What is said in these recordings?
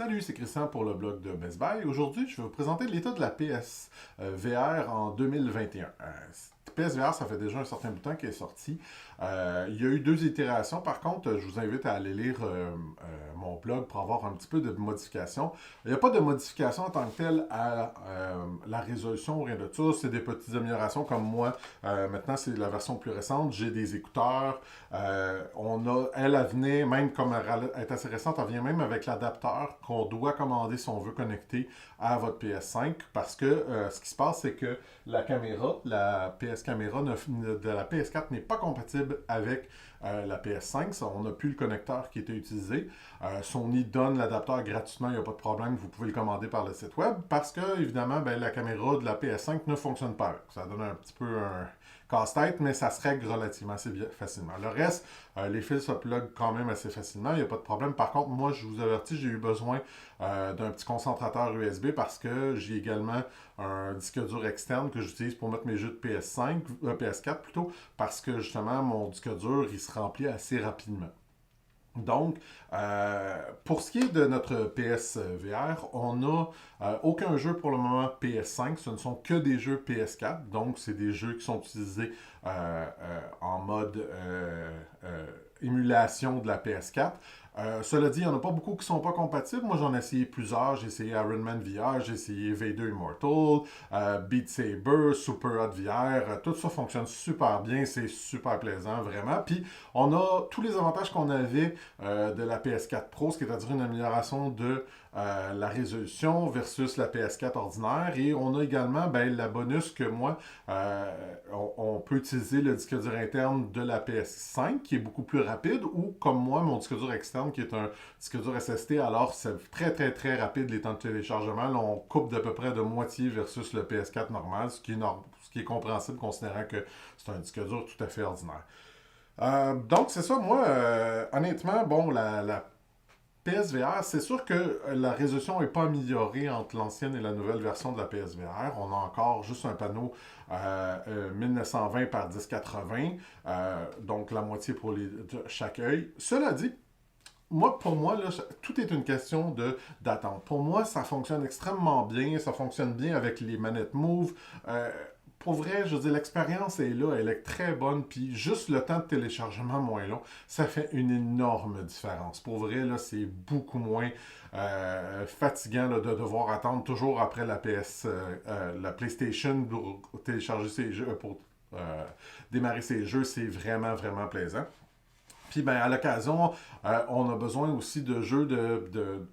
Salut, c'est Christian pour le blog de Best Buy. Aujourd'hui, je vais vous présenter l'état de la PS VR en 2021. PSVR, ça fait déjà un certain bout de temps qu'elle est sortie. Il y a eu deux itérations. Par contre, je vous invite à aller lire mon blog pour avoir un petit peu de modifications. Il n'y a pas de modification en tant que telle à la résolution ou rien de ça. C'est des petites améliorations comme moi. Maintenant, c'est la version plus récente. J'ai des écouteurs. Elle venait, même comme elle est assez récente, elle vient même avec l'adapteur qu'on doit commander si on veut connecter à votre PS5 parce que ce qui se passe, c'est que la caméra, la PS caméra de la PS4 n'est pas compatible avec la PS5. On n'a plus le connecteur qui était utilisé. Sony donne l'adapteur gratuitement, il n'y a pas de problème, vous pouvez le commander par le site web parce que, évidemment, la caméra de la PS5 ne fonctionne pas avec. Ça donne un petit peu un casse-tête, mais ça se règle relativement assez facilement. Le reste, les fils se plug quand même assez facilement, il n'y a pas de problème. Par contre, moi, je vous avertis, j'ai eu besoin d'un petit concentrateur USB parce que j'ai également un disque dur externe que j'utilise pour mettre mes jeux de PS5, PS4 plutôt, parce que justement, mon disque dur, il se remplit assez rapidement. Donc, pour ce qui est de notre PSVR, on n'a aucun jeu pour le moment PS5. Ce ne sont que des jeux PS4. Donc, c'est des jeux qui sont utilisés en mode émulation de la PS4. Cela dit, il n'y en a pas beaucoup qui ne sont pas compatibles. Moi, j'en ai essayé plusieurs. J'ai essayé Iron Man VR, j'ai essayé Vader Immortal, Beat Saber, Super Hot VR. Tout ça fonctionne super bien. C'est super plaisant, vraiment. Puis, on a tous les avantages qu'on avait de la PS4 Pro, ce qui est à dire une amélioration de la résolution versus la PS4 ordinaire. Et on a également la bonus que moi, on peut utiliser le disque dur interne de la PS5 qui est beaucoup plus rapide ou comme moi, mon disque dur externe qui est un disque dur SSD. Alors, c'est très, très, très rapide les temps de téléchargement. Là, on coupe d'à peu près de moitié versus le PS4 normal, ce qui est compréhensible considérant que c'est un disque dur tout à fait ordinaire. Donc, c'est ça. Moi, honnêtement, bon, la PSVR, c'est sûr que la résolution n'est pas améliorée entre l'ancienne et la nouvelle version de la PSVR. On a encore juste un panneau 1920 par 1080, donc la moitié pour chaque œil. Cela dit, pour moi, là, tout est une question d'attente. Pour moi, ça fonctionne extrêmement bien. Ça fonctionne bien avec les manettes Move. Pour vrai, je veux dire, l'expérience est là, elle est très bonne, puis juste le temps de téléchargement moins long, ça fait une énorme différence. Pour vrai, là, c'est beaucoup moins fatigant là, de devoir attendre toujours après la PlayStation pour télécharger ses jeux, pour démarrer ses jeux, c'est vraiment, vraiment plaisant. Puis à l'occasion, on a besoin aussi de jeux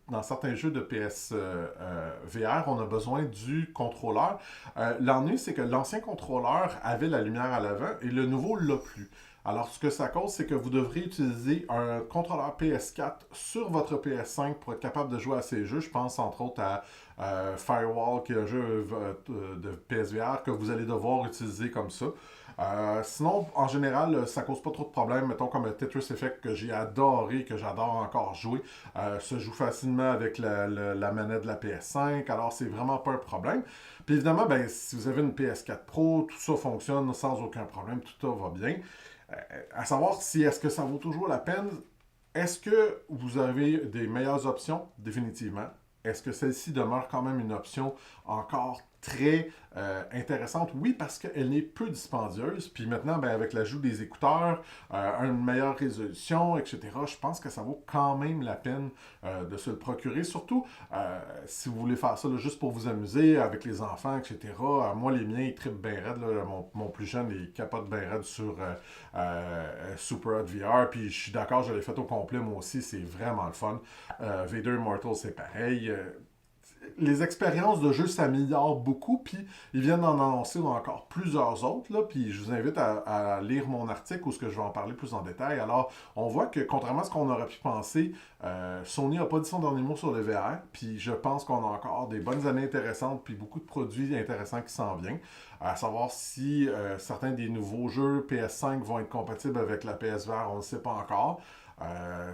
dans certains jeux de PS VR, on a besoin du contrôleur. L'ennui, c'est que l'ancien contrôleur avait la lumière à l'avant et le nouveau l'a plus. Alors, ce que ça cause, c'est que vous devrez utiliser un contrôleur PS4 sur votre PS5 pour être capable de jouer à ces jeux. Je pense entre autres à Firewall, qui est un jeu de PSVR que vous allez devoir utiliser comme ça. Sinon, en général, ça cause pas trop de problèmes. Mettons comme Tetris Effect que j'ai adoré, que j'adore encore jouer, se joue facilement avec la manette de la PS5. Alors, c'est vraiment pas un problème. Puis évidemment, si vous avez une PS4 Pro, tout ça fonctionne sans aucun problème, tout ça va bien. À savoir si est-ce que ça vaut toujours la peine. Est-ce que vous avez des meilleures options? Définitivement. Est-ce que celle-ci demeure quand même une option encore très intéressante? Oui, parce qu'elle n'est peu dispendieuse. Puis maintenant, avec l'ajout des écouteurs, une meilleure résolution, etc., je pense que ça vaut quand même la peine de se le procurer. Surtout si vous voulez faire ça là, juste pour vous amuser avec les enfants, etc. Moi, les miens, ils trippent bien raide. Là. Mon plus jeune, il capote bien raide sur Super Hot VR. Puis je suis d'accord, je l'ai fait au complet, moi aussi. C'est vraiment le fun. Vader Immortal, c'est pareil. Les expériences de jeu s'améliorent beaucoup, puis ils viennent d'en annoncer encore plusieurs autres, là, puis je vous invite à lire mon article où ce que je vais en parler plus en détail. Alors, on voit que contrairement à ce qu'on aurait pu penser, Sony n'a pas dit son dernier mot sur le VR, puis je pense qu'on a encore des bonnes années intéressantes, puis beaucoup de produits intéressants qui s'en viennent. À savoir si certains des nouveaux jeux PS5 vont être compatibles avec la PSVR, on ne sait pas encore.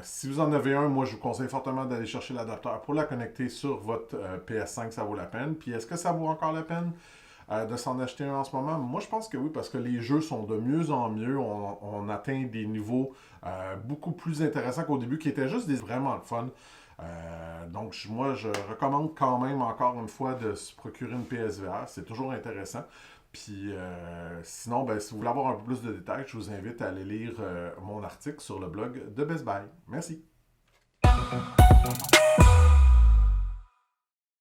Si vous en avez un, moi je vous conseille fortement d'aller chercher l'adapteur pour la connecter sur votre PS5, ça vaut la peine. Puis est-ce que ça vaut encore la peine de s'en acheter un en ce moment? Moi je pense que oui, parce que les jeux sont de mieux en mieux. On atteint des niveaux beaucoup plus intéressants qu'au début, qui étaient juste vraiment le fun. Donc, moi, je recommande quand même encore une fois de se procurer une PSVR. C'est toujours intéressant. Puis sinon, ben, si vous voulez avoir un peu plus de détails, je vous invite à aller lire mon article sur le blog de Best Buy. Merci.